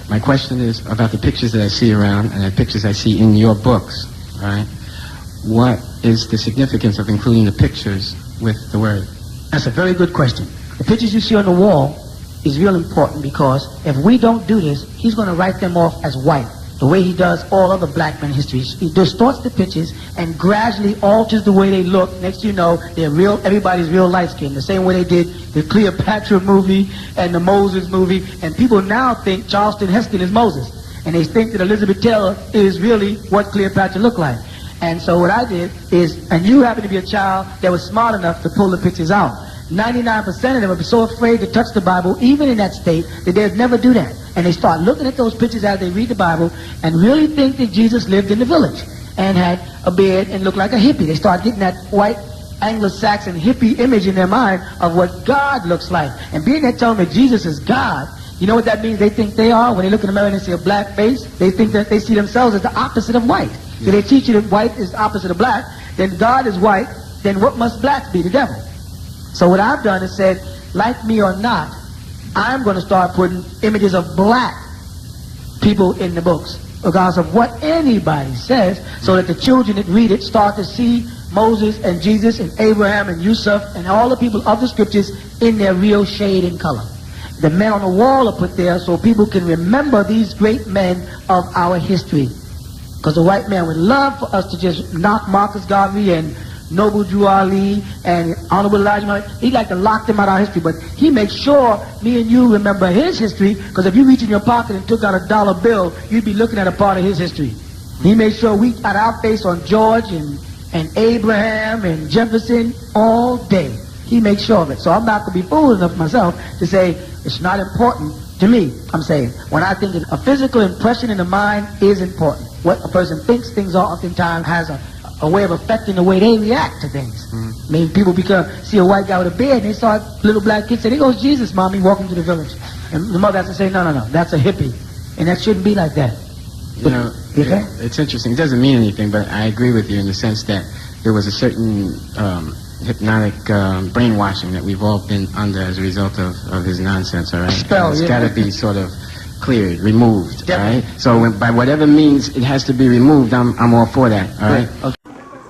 My question is about the pictures that I see around and the pictures I see in your books, all right? What is the significance of including the pictures with the word? That's a very good question. The pictures you see on the wall is real important because if we don't do this, he's going to write them off as white, the way he does all other black men history. He distorts the pictures and gradually alters the way they look. Next you know, they're real. Everybody's real light-skinned, the same way they did the Cleopatra movie and the Moses movie. And people now think Charleston Heston is Moses. And they think that Elizabeth Taylor is really what Cleopatra looked like. And so what I did is, and you happen to be a child that was smart enough to pull the pictures out. 99% of them are so afraid to touch the Bible, even in that state, that they'd never do that. And they start looking at those pictures as they read the Bible and really think that Jesus lived in the village and had a beard and looked like a hippie. They start getting that white Anglo-Saxon hippie image in their mind of what God looks like. And being that telling me Jesus is God, you know what that means they think they are? When they look in the mirror and they see a black face, they think that they see themselves as the opposite of white. So they teach you that white is the opposite of black, then God is white, then what must blacks be? The devil. So what I've done is said, like me or not, I'm going to start putting images of black people in the books, regardless of what anybody says, so that the children that read it start to see Moses and Jesus and Abraham and Yusuf and all the people of the scriptures in their real shade and color. The men on the wall are put there so people can remember these great men of our history. Because the white man would love for us to just knock Marcus Garvey and Noble Drew Ali and Honorable Elijah Muhammad. He'd like to lock them out of our history, but he makes sure me and you remember his history, because if you reach in your pocket and took out a dollar bill, you'd be looking at a part of his history. He made sure we got our face on George and Abraham and Jefferson all day. He makes sure of it. So I'm not going to be fool enough myself to say it's not important to me. I'm saying when I think that a physical impression in the mind is important. What a person thinks things are oftentimes has a way of affecting the way they react to things. I mean, people see a white guy with a beard and they saw little black kids say, there goes Jesus, Mommy, walking to the village. And the mother has to say, no, that's a hippie. And that shouldn't be like that. You know, it's interesting. It doesn't mean anything, but I agree with you in the sense that there was a certain hypnotic brainwashing that we've all been under as a result of his nonsense, all right? Spell, it's got to be sort of cleared, removed, all right? So by whatever means it has to be removed, I'm all for that, all right? Okay.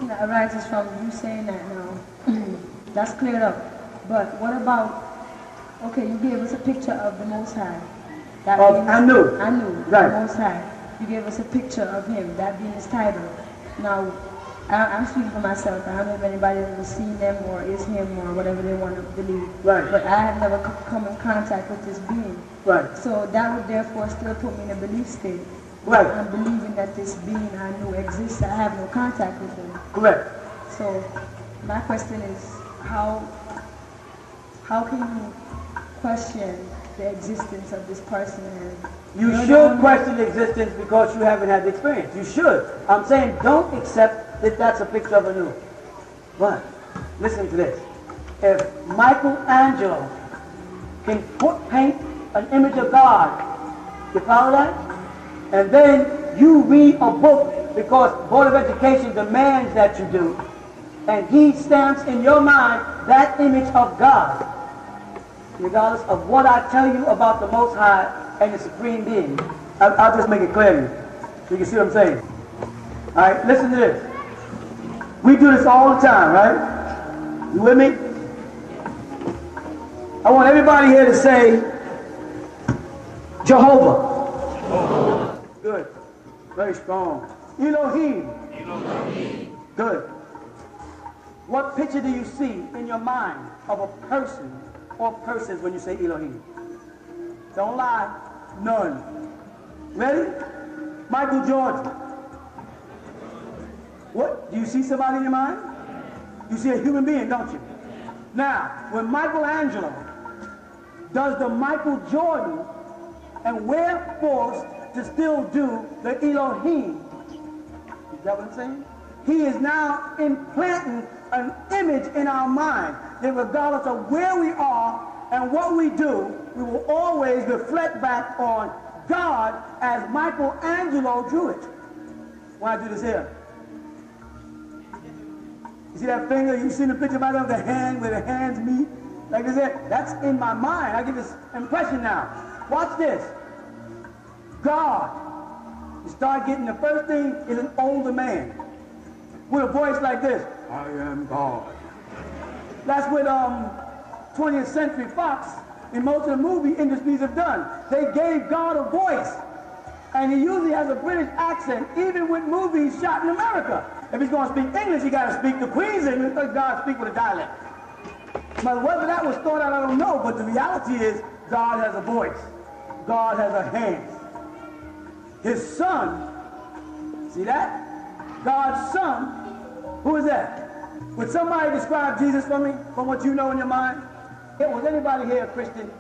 That arises from you saying that now. That's cleared up. But what about, okay, you gave us a picture of the Most High. That Yaanuwn. Yaanuwn, right. The Most High. You gave us a picture of him, that being his title. Now, I'm speaking for myself. I don't know if anybody has ever seen them or is him or whatever they want to believe. Right. But I have never come in contact with this being. Right. So that would therefore still put me in a belief state. Right. I'm believing that this being I knew exists. I have no contact with him. Correct. So my question is, how can you question the existence of this person? You should question the existence because you haven't had the experience. You should. I'm saying don't accept that that's a picture of a new. But listen to this. If Michelangelo can paint an image of God, you follow that? And then you read a book because Board of Education demands that you do, and he stamps in your mind that image of God, regardless of what I tell you about the Most High and the Supreme Being. I'll just make it clear to you, so you can see what I'm saying. All right, listen to this. We do this all the time, right? You with me? I want everybody here to say Jehovah. Good. Very strong. Elohim. Elohim. Good. What picture do you see in your mind of a person or persons when you say Elohim? Don't lie. None. Ready? Michael Jordan. What? Do you see somebody in your mind? You see a human being, don't you? Now, when Michelangelo does the Michael Jordan and we're forced to still do the Elohim, you get what I'm saying? He is now implanting an image in our mind that regardless of where we are and what we do, we will always reflect back on God as Michelangelo drew it. Why do this here? You see that finger? You seen the picture of the hand where the hands meet? Like this here? That's in my mind. I get this impression now. Watch this. God. You start getting, the first thing is an older man with a voice like this. I am God. That's what 20th Century Fox and most of the movie industries have done. They gave God a voice. And he usually has a British accent, even with movies shot in America. If he's going to speak English, he got to speak the Queen's English, because God speaks with a dialect. But whether that was thought out, I don't know. But the reality is, God has a voice. God has a hand. His son, see that? God's son, who is that? Would somebody describe Jesus for me, from what you know in your mind? Yeah, was anybody here a Christian?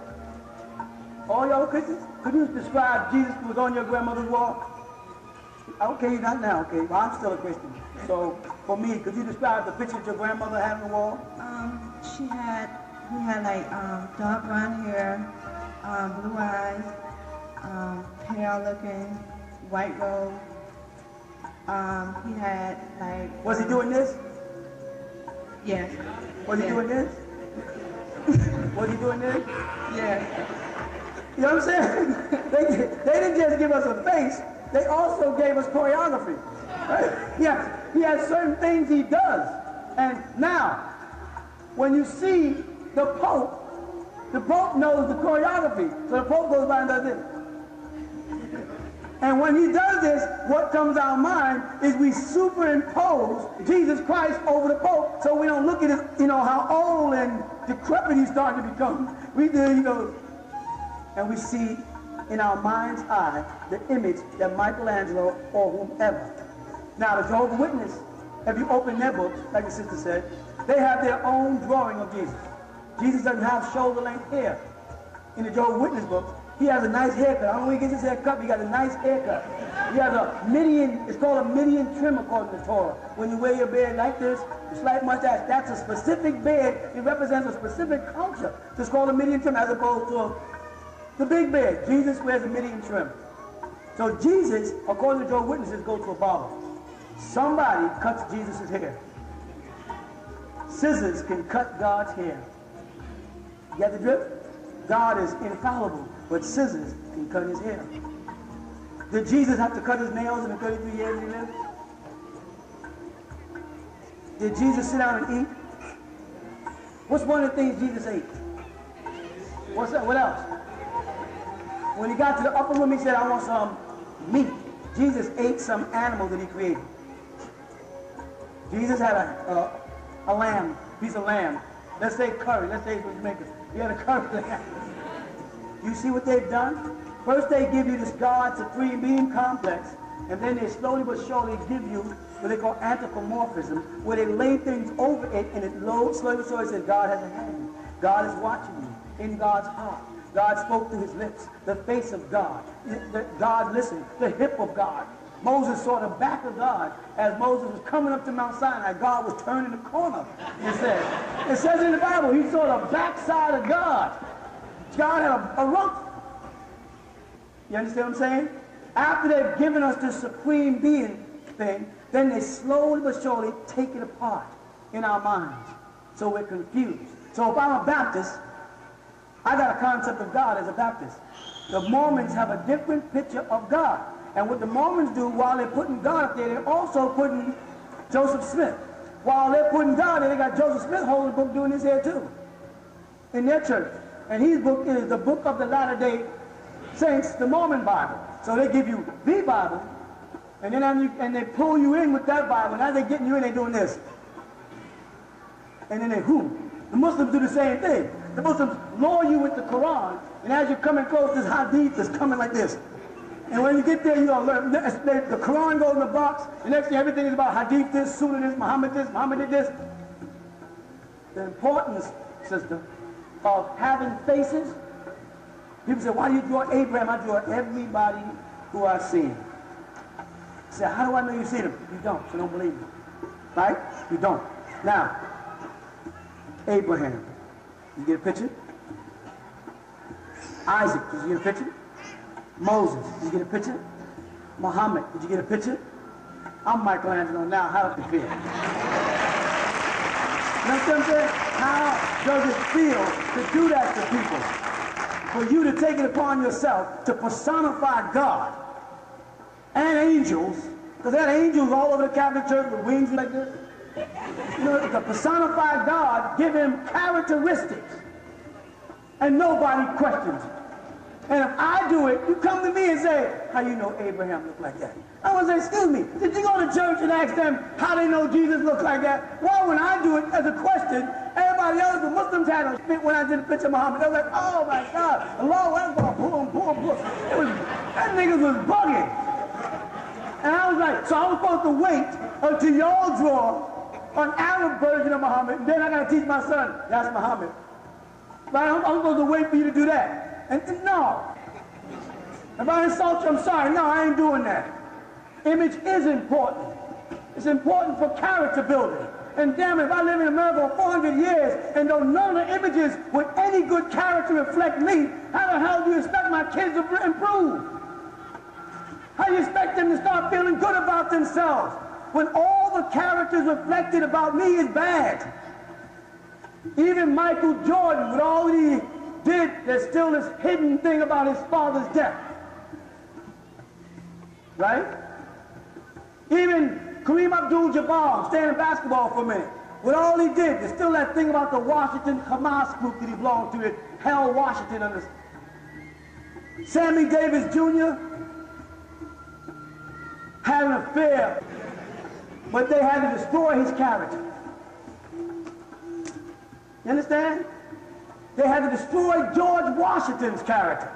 All y'all Christians? Could you describe Jesus who was on your grandmother's wall? Okay, you're not now, okay. Well, I'm still a Christian. So, for me, could you describe the picture that your grandmother had on the wall? He had like dark brown hair, blue eyes, pale looking, white robe. He had like... Was he doing this? Yes. Was he doing this? Was he doing this? Yes. You know what I'm saying? They didn't just give us a face, they also gave us choreography. Right? Yeah, he has certain things he does. And now, when you see the Pope knows the choreography. So the Pope goes by and does this. And when he does this, what comes to our mind is we superimpose Jesus Christ over the Pope, so we don't look at his, how old and decrepit he's starting to become. We do, and we see in our mind's eye the image that Michelangelo or whomever. Now the Jehovah's Witness, if you open their books, like the sister said, they have their own drawing of Jesus. Jesus doesn't have shoulder-length hair. In the Jehovah's Witness book, he has a nice haircut. I don't know when he gets his hair cut, but he got a nice haircut. He has a Midian, it's called a Midian trim according to Torah. When you wear your beard like this, a slight mustache, that's a specific beard. It represents a specific culture. So it's called a Midian trim as opposed to the big beard. Jesus wears a Midian trim. So Jesus, according to Jehovah's Witnesses, goes to a barber. Somebody cuts Jesus' hair. Scissors can cut God's hair. You get the drift? God is infallible, but scissors can cut his hair. Did Jesus have to cut his nails in the 33 years he lived? Did Jesus sit down and eat? What's one of the things Jesus ate? What's that? What else? When he got to the upper room, he said, I want some meat. Jesus ate some animal that he created. Jesus had a lamb, piece of lamb. Let's say curry. Let's say Jamaica. He had a curry lamb. You see what they've done? First they give you this God supreme being complex, and then they slowly but surely give you what they call anthropomorphism, where they lay things over it, and it slowly but surely says God has a hand. God is watching you in God's heart. God spoke through his lips, the face of God. God listened, the hip of God. Moses saw the back of God as Moses was coming up to Mount Sinai. God was turning the corner, it says in the Bible, he saw the backside of God. God had a rump. You understand what I'm saying? After they've given us this supreme being thing, then they slowly but surely take it apart in our minds. So we're confused. So if I'm a Baptist, I got a concept of God as a Baptist. The Mormons have a different picture of God. And what the Mormons do, while they're putting God up there, they're also putting Joseph Smith. While they're putting God there, they got Joseph Smith holding the book doing his hair too. In their church. And his book is the Book of the Latter-day Saints, the Mormon Bible. So they give you the Bible, and then they pull you in with that Bible, and as they're getting you in, they're doing this. And then they The Muslims do the same thing. The Muslims lure you with the Quran, and as you're coming close, this hadith is coming like this. And when you get there, you're going to learn. The Quran goes in the box, and next thing everything is about hadith this, sunnah this, Muhammad did this. The importance, sister, of having faces. People say, why do you draw Abraham? I draw everybody who I see. You say, how do I know you see them? You don't, so don't believe me. Right? You don't. Now, Abraham. Did you get a picture? Isaac, did you get a picture? Moses, did you get a picture? Muhammad, did you get a picture? I'm Michelangelo now, how does it feel? You know what I'm saying? How does it feel to do that to people? for you to take it upon yourself to personify God and angels, because there are angels all over the Catholic Church with wings like this. You know, to personify God, give him characteristics, and nobody questions it. And if I do it, you come to me and say, how you know Abraham looked like that? I want to say, excuse me, did you go to church and ask them how they know Jesus looked like that? Well, when I do it as a question, everybody else, the Muslims had a fit when I did a picture of Muhammad. They were like, oh my God, Allah Akbar, boom, boom, boom. That nigga was bugging. And I was like, so I was supposed to wait until y'all draw an Arab version of Muhammad, and then I got to teach my son, that's Muhammad. But I'm supposed to wait for you to do that. And no. If I insult you, I'm sorry. No, I ain't doing that. Image is important. It's important for character building. And damn it, if I live in America for 400 years and don't none of the images with any good character reflect me, how the hell do you expect my kids to improve? How do you expect them to start feeling good about themselves when all the characters reflected about me is bad? Even Michael Jordan, with all he did, there's still this hidden thing about his father's death. Right? Even Kareem Abdul-Jabbar, staying in basketball for a minute, with all he did, there's still that thing about the Washington Hamas group that he belonged to that held Washington under. Sammy Davis Jr. had an affair, but they had to destroy his character. You understand? They had to destroy George Washington's character.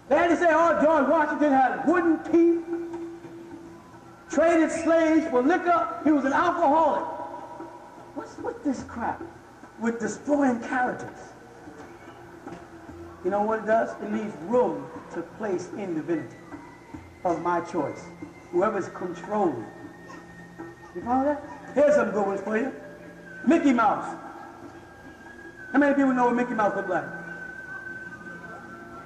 They had to say, oh, George Washington had wooden teeth, traded slaves for liquor, he was an alcoholic. What's this crap with destroying characters? You know what it does? It leaves room to place in divinity of my choice. Whoever's controlling. You follow that? Here's some good ones for you. Mickey Mouse. How many people know what Mickey Mouse looks like?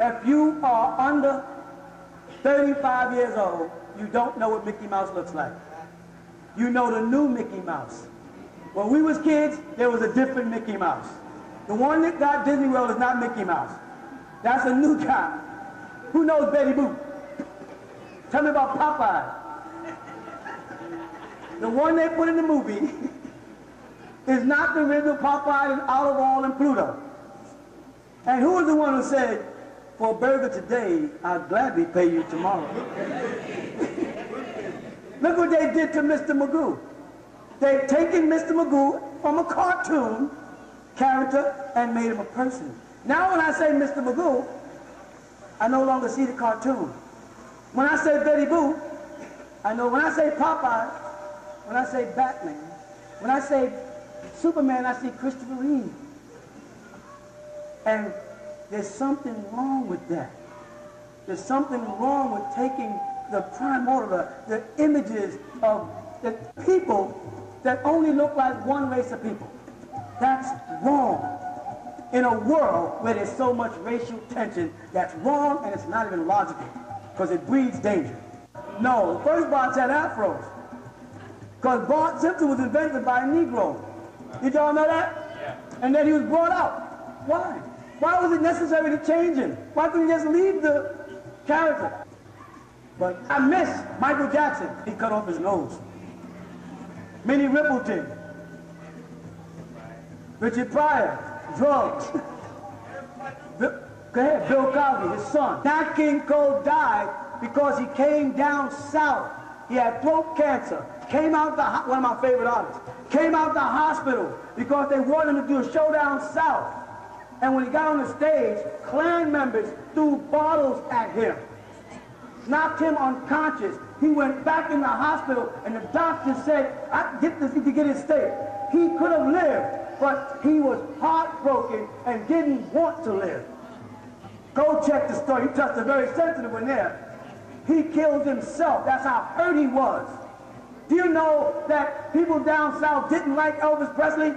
If you are under 35 years old, you don't know what Mickey Mouse looks like. You know the new Mickey Mouse. When we was kids, there was a different Mickey Mouse. The one that got Disney World is not Mickey Mouse. That's a new guy. Who knows Betty Boop? Tell me about Popeye. The one they put in the movie is not the original Popeye and Olive Oil and Pluto. And who was the one who said, for a burger today, I'll gladly pay you tomorrow? Look what they did to Mr. Magoo. They've taken Mr. Magoo from a cartoon character and made him a person. Now when I say Mr. Magoo, I no longer see the cartoon. When I say Betty Boop, I know. When I say Popeye, when I say Batman, when I say Superman, I see Christopher Reeve. And there's something wrong with that. There's something wrong with taking the primordial, the images of the people that only look like one race of people. That's wrong. In a world where there's so much racial tension, that's wrong, and it's not even logical, because it breeds danger. No, the first Barts had afros, because Bart Simpson was invented by a Negro. Did y'all know that? Yeah. And then he was brought out. Why? Why was it necessary to change him? Why couldn't he just leave the character? But I miss Michael Jackson. He cut off his nose. Minnie Riperton. Richard Pryor. Drugs. Go ahead, Bill Cosby, his son. Nat King Cole died because he came down south. He had throat cancer. Came out one of my favorite artists. Came out the hospital because they wanted him to do a show down south. And when he got on the stage, Klan members threw bottles at him, knocked him unconscious. He went back in the hospital, and the doctor said, I get this, he could get his state. He could have lived, but he was heartbroken and didn't want to live. Go check the story. He touched a very sensitive one there. He killed himself. That's how hurt he was. Do you know that people down south didn't like Elvis Presley?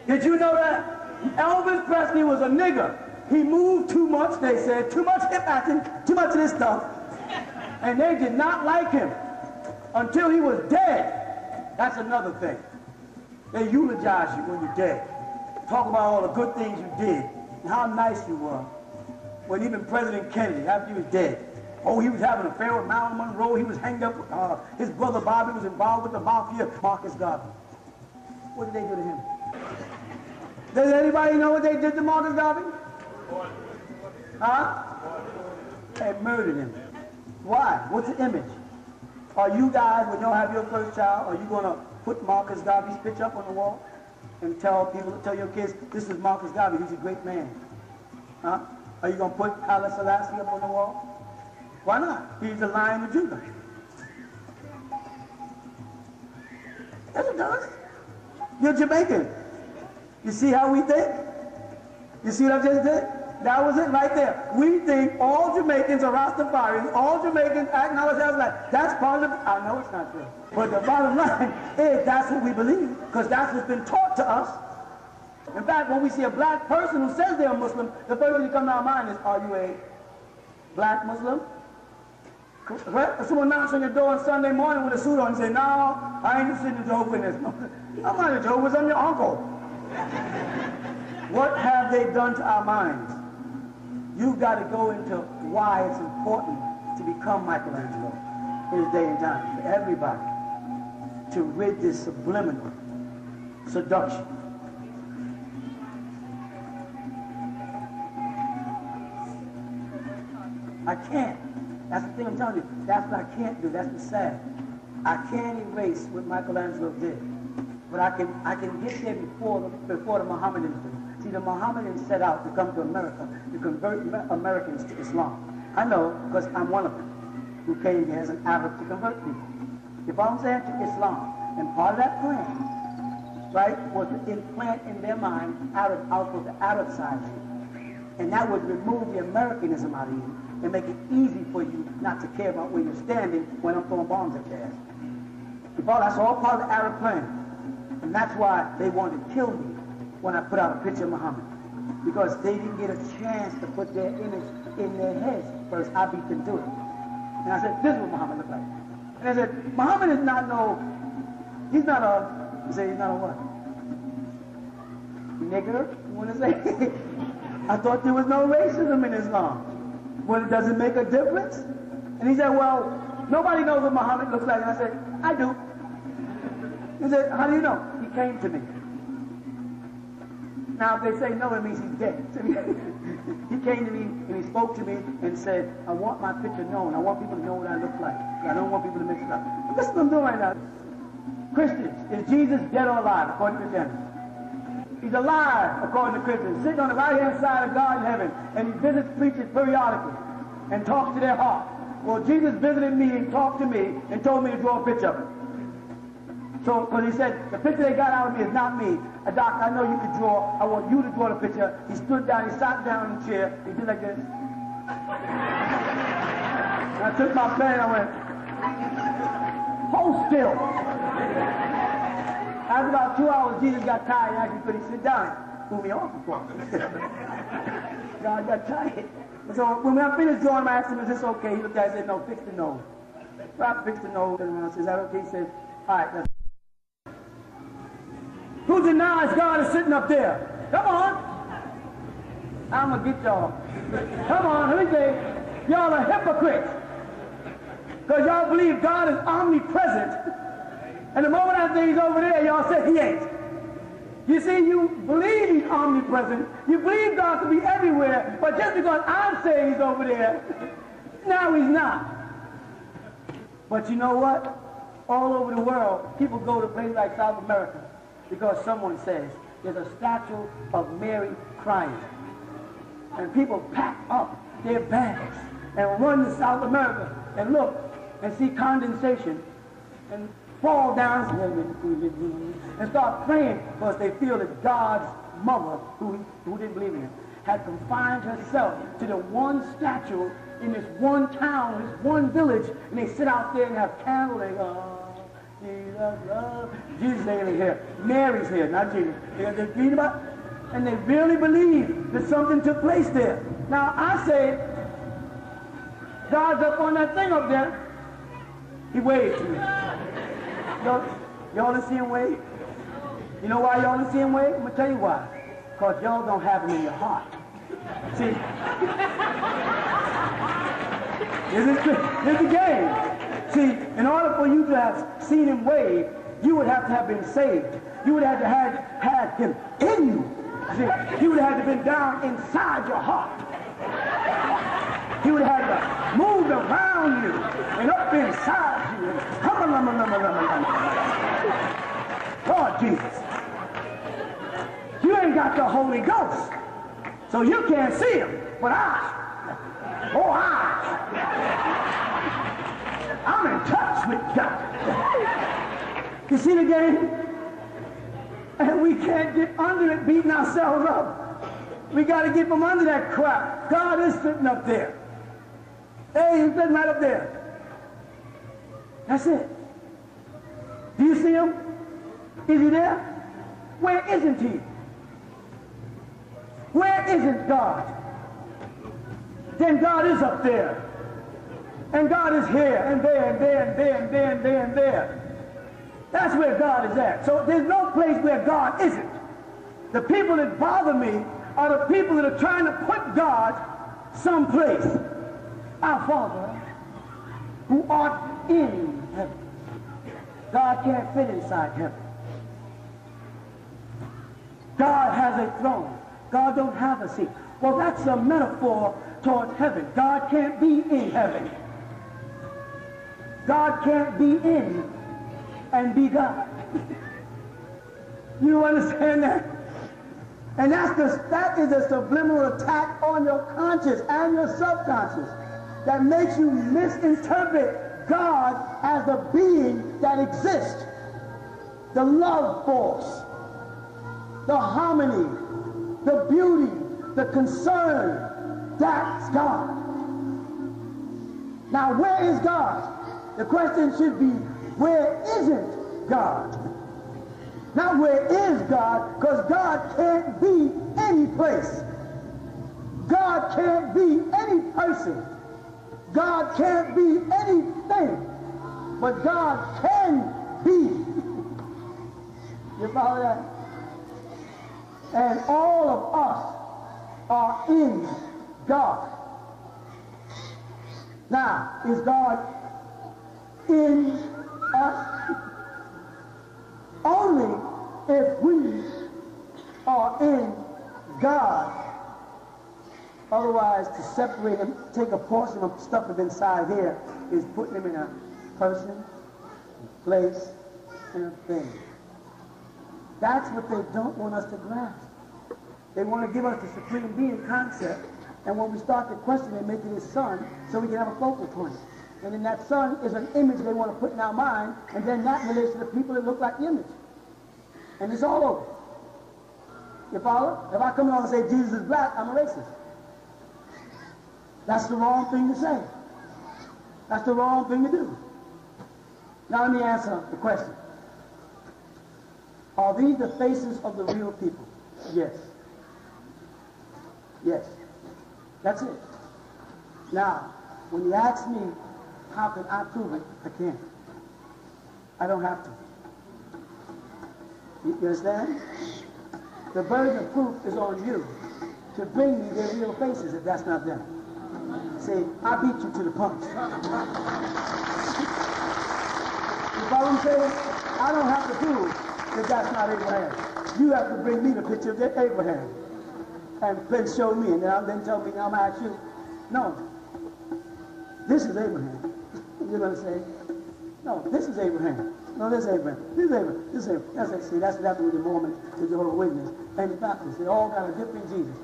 Did you know that? Elvis Presley was a nigger. He moved too much, they said, too much hip acting, too much of this stuff. And they did not like him until he was dead. That's another thing. They eulogize you when you're dead. Talk about all the good things you did. and how nice you were when even President Kennedy, after he was dead, oh, he was having an affair with Marilyn Monroe. He was hanged up with his brother Bobby was involved with the mafia. Marcus Garvey. What did they do to him? Does anybody know what they did to Marcus Garvey? Huh? They murdered him. Why? What's the image? Are you guys, when you'll have your first child, are you going to put Marcus Garvey's picture up on the wall and tell your kids, this is Marcus Garvey, he's a great man? Huh? Are you going to put Haile Selassie up on the wall? Why not? He's the Lion of Judah. Yes, it does. You're Jamaican. You see how we think? You see what I just did? That was it right there. We think all Jamaicans are Rastafarians, all Jamaicans acknowledge that like that's part of I know it's not true. But the bottom line is that's what we believe, because that's what's been taught to us. In fact, when we see a black person who says they're a Muslim, the first thing that comes to our mind is, are you a black Muslim? If someone knocks on your door on Sunday morning with a suit on and say, no, I ain't sitting in Jehovah's Witness. I'm not a Jehovah's, I'm your uncle. What have they done to our minds? You've got to go into why it's important to become Michelangelo in his day and time. For everybody to rid this subliminal seduction. I can't. That's the thing I'm telling you. That's what I can't do. That's what's sad. I can't erase what Michelangelo did. But I can get there before the Mohammedans do. See, the Mohammedans set out to come to America to convert Americans to Islam. I know, because I'm one of them who came here as an Arab to convert people. If I'm saying to Islam, and part of that plan, right, was to implant in their mind Arab output, the Arab side. And that would remove the Americanism out of you and make it easy for you not to care about where you're standing when I'm throwing bombs at your ass. That's all part of the Arab plan. And that's why they wanted to kill me when I put out a picture of Muhammad. Because they didn't get a chance to put their image in their heads first. I beat them to it. And I said, this is what Muhammad looked like. And I said, Muhammad is not he's not a what? Nigger? You want to say? I thought there was no racism in Islam. Well, does it make a difference? And he said, well, nobody knows what Muhammad looks like. And I said, I do. He said, how do you know? He came to me. Now, if they say no, it means he's dead. He came to me and he spoke to me and said, I want my picture known. I want people to know what I look like. I don't want people to mix it up. But listen to what I'm doing right now. Christians, is Jesus dead or alive according to Christianity? He's alive according to Christians, sitting on the right-hand side of God in heaven, and he visits preachers periodically and talks to their heart. Well, Jesus visited me and talked to me and told me to draw a picture of him. So, because he said, the picture they got out of me is not me. Doc, I know you can draw. I want you to draw the picture. He stood down, he sat down in the chair, he did like this. And I took my pen and I went, hold still. After about 2 hours, Jesus got tired and actually couldn't sit down. Threw me off, of course. God got tired. And so when I finished drawing, I asked him, is this okay? He looked at it and said, no, fix the nose. So I fixed the nose and I said, is that okay? He said, all right, that's who denies God is sitting up there? Come on. I'm going to get y'all. Come on, let me say, y'all are hypocrites. Because y'all believe God is omnipresent. And the moment I say he's over there, y'all say he ain't. You see, you believe he's omnipresent. You believe God to be everywhere. But just because I'm saying he's over there, now he's not. But you know what? All over the world, people go to places like South America because someone says there's a statue of Mary crying. And people pack up their bags and run to South America and look and see condensation and fall down and start praying because they feel that God's mother, who didn't believe in him, had confined herself to the one statue in this one town, this one village, and they sit out there and have candles and go, Jesus, love. Jesus ain't here. Mary's here, not Jesus. They read about it, and they really believe that something took place there. Now, I say, God's up on that thing up there. He waved to me. Y'all didn't see him wave? You know why y'all didn't see him wave? I'm going to tell you why. Because y'all don't have him in your heart. See? Here's the game. See, in order for you to have seen him wave, you would have to have been saved. You would have to have had him in you. See, he would have had to have been down inside your heart. He would have had to move around you and up inside you. Lord Jesus. You ain't got the Holy Ghost. So you can't see him. But I'm in touch with God. You see the game? And we can't get under it beating ourselves up. We got to get from under that crap. God is sitting up there. Hey, he's sitting right up there. That's it. Do you see him? Is he there? Where isn't he? Where isn't God? Then God is up there. And God is here and there and there and there and there and there and there. That's where God is at. So there's no place where God isn't. The people that bother me are the people that are trying to put God someplace. Our Father, who art in heaven. God can't fit inside heaven. God has a throne. God don't have a seat. Well, that's a metaphor towards heaven. God can't be in heaven. God can't be in and be God. You understand that? And that is a subliminal attack on your conscious and your subconscious that makes you misinterpret God as a being that exists. The love force, the harmony, the beauty, the concern, that's God. Now, where is God? The question should be, where isn't God? Not where is God, because God can't be any place. God can't be any person. God can't be anything. But God can be. You follow that? And all of us are in God. Now, is God in us? Only if we are in God. Otherwise, to separate him, take a portion of stuff that's inside here, is putting him in a person, place, and a thing. That's what they don't want us to grasp. They want to give us the supreme being concept, and when we start to question it, make it his son, so we can have a focal point. And then that son is an image they want to put in our mind, and then that relates to the people that look like the image. And it's all over. You follow? If I come along and say Jesus is black, I'm a racist. That's the wrong thing to say. That's the wrong thing to do. Now let me answer the question. Are these the faces of the real people? Yes. Yes. That's it. Now, when you ask me, how can I prove it? I can't. I don't have to. You understand? The burden of proof is on you to bring me their real faces if that's not them. See, I beat you to the punch. You follow what I'm saying? I don't have to prove that that's not Abraham. You have to bring me the picture of Abraham and then show me, and then tell me, I'm going to ask you, no, this is Abraham. You're going to say, no, this is Abraham. No, this is Abraham. This is Abraham. This is Abraham. That's it. See, that's what happened with the Mormon, the Jehovah's Witness, and the Baptists. They all got a different Jesus.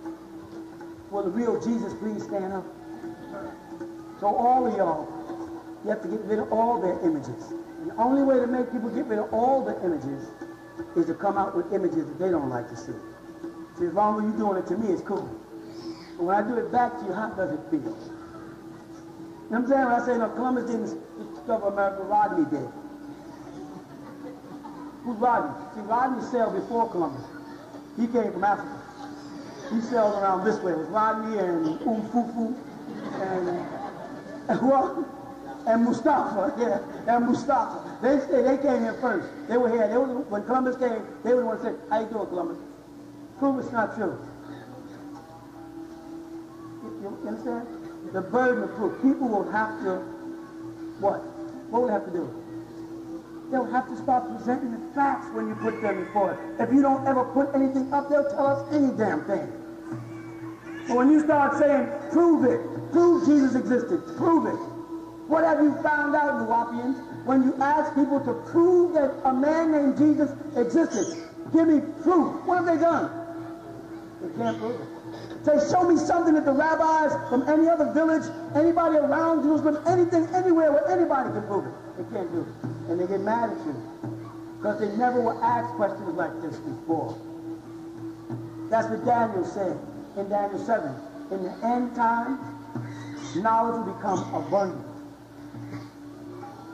Will the real Jesus please stand up? So all of y'all, you have to get rid of all their images. And the only way to make people get rid of all the images is to come out with images that they don't like to see. See, as long as you're doing it to me, it's cool. But when I do it back to you, how does it feel? You know what I'm saying? When I say, no, Columbus didn't discover America, Rodney did. Who's Rodney? See, Rodney sailed before Columbus. He came from Africa. He sailed around this way. It was Rodney and Fufu and who else? And Mustafa, yeah, and Mustafa. They came here first. They were here. When Columbus came, they were the ones that said, how you doing, Columbus? Prove it's not true. You understand? The burden of proof. People will have to, what? What will they have to do? They'll have to start presenting the facts when you put them before it. If you don't ever put anything up, they'll tell us any damn thing. But when you start saying, prove it, prove Jesus existed, prove it. What have you found out, Nuwapians? When you ask people to prove that a man named Jesus existed, give me proof. What have they done? They can't prove it. Say, show me something that the rabbis from any other village, anybody around Jerusalem, anything, anywhere where anybody can prove it. They can't do it. And they get mad at you. Because they never were asked questions like this before. That's what Daniel said in Daniel 7. In the end time, knowledge will become abundant.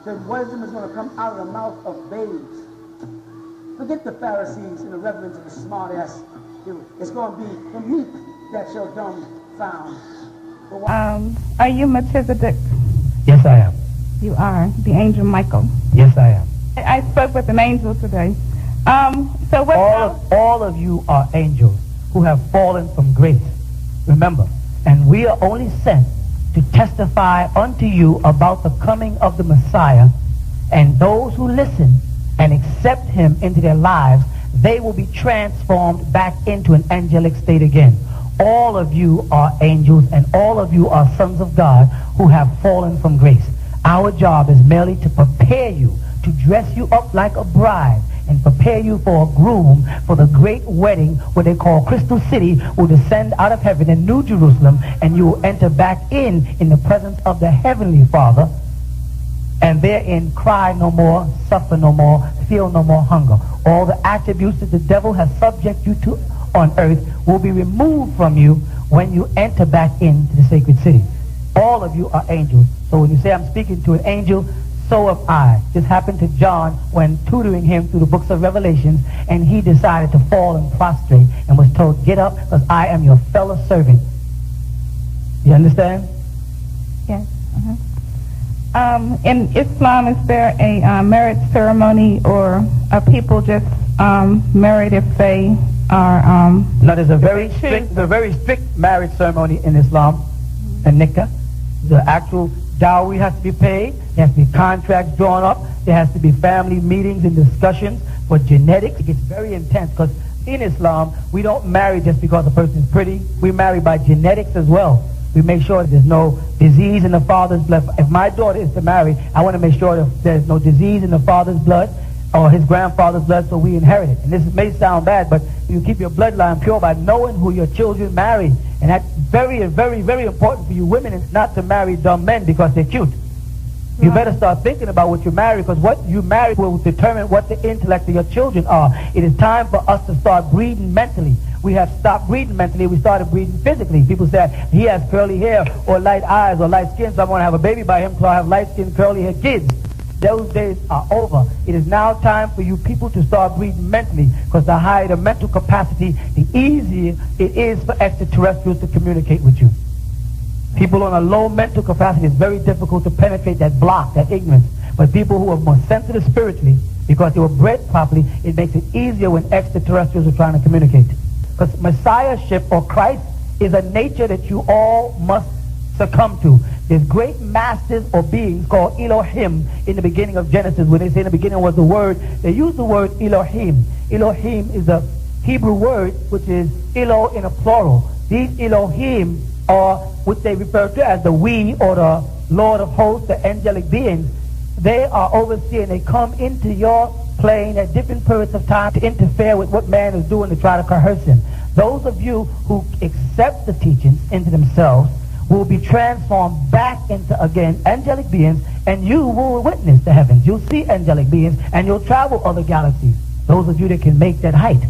So wisdom is going to come out of the mouth of babes. Forget the Pharisees and the reverends and the smart ass. It's going to be the meek that shall dumb found. Are you Melchizedek? Yes, I am. You are the angel Michael. Yes, I am. I spoke with an angel today. So what? All of you are angels who have fallen from grace. Remember, and we are only sent to testify unto you about the coming of the Messiah, and those who listen and accept him into their lives, they will be transformed back into an angelic state again. All of you are angels, and all of you are sons of God who have fallen from grace. Our job is merely to prepare you, to dress you up like a bride, and prepare you for a groom for the great wedding, what they call Crystal City, will descend out of heaven in New Jerusalem, and you will enter back in the presence of the Heavenly Father, and therein cry no more, suffer no more, feel no more hunger. All the attributes that the devil has subject you to on earth will be removed from you when you enter back into the sacred city. All of you are angels. So when you say I'm speaking to an angel, so have I. This happened to John when tutoring him through the books of Revelations, and he decided to fall and prostrate and was told, get up, because I am your fellow servant. You understand? Yes. In Islam, is there a marriage ceremony, or are people just married if they are? No, there's a very strict marriage ceremony in Islam, a nikah. The actual dowry has to be paid. There has to be contracts drawn up. There has to be family meetings and discussions for genetics. It gets very intense because in Islam, we don't marry just because a person is pretty. We marry by genetics as well. We make sure there's no disease in the father's blood. If my daughter is to marry, I want to make sure that there's no disease in the father's blood or his grandfather's blood, so we inherit it. And this may sound bad, but you keep your bloodline pure by knowing who your children marry. And that's very, very, very important for you women, and not to marry dumb men because they're cute. You better start thinking about what you marry, because what you marry will determine what the intellect of your children are. It is time for us to start breeding mentally. We have stopped breeding mentally. We started breeding physically. People said, he has curly hair or light eyes or light skin, so I'm going to have a baby by him, so I have light-skinned, curly-haired kids. Those days are over. It is now time for you people to start breeding mentally, because the higher the mental capacity, the easier it is for extraterrestrials to communicate with you. People on a low mental capacity, it's very difficult to penetrate that block, that ignorance. But people who are more sensitive spiritually, because they were bred properly, it makes it easier when extraterrestrials are trying to communicate. Because messiahship or Christ is a nature that you all must succumb to. There's great masters or beings called Elohim in the beginning of Genesis. When they say in the beginning was the word, they use the word Elohim. Elohim is a Hebrew word which is Elo in a plural. These Elohim are what they refer to as the we or the Lord of hosts, the angelic beings. They are overseeing. They come into your plane at different periods of time to interfere with what man is doing to try to coerce him. Those of you who accept the teachings into themselves will be transformed back into, again, angelic beings, and you will witness the heavens. You'll see angelic beings, and you'll travel other galaxies. Those of you that can make that height.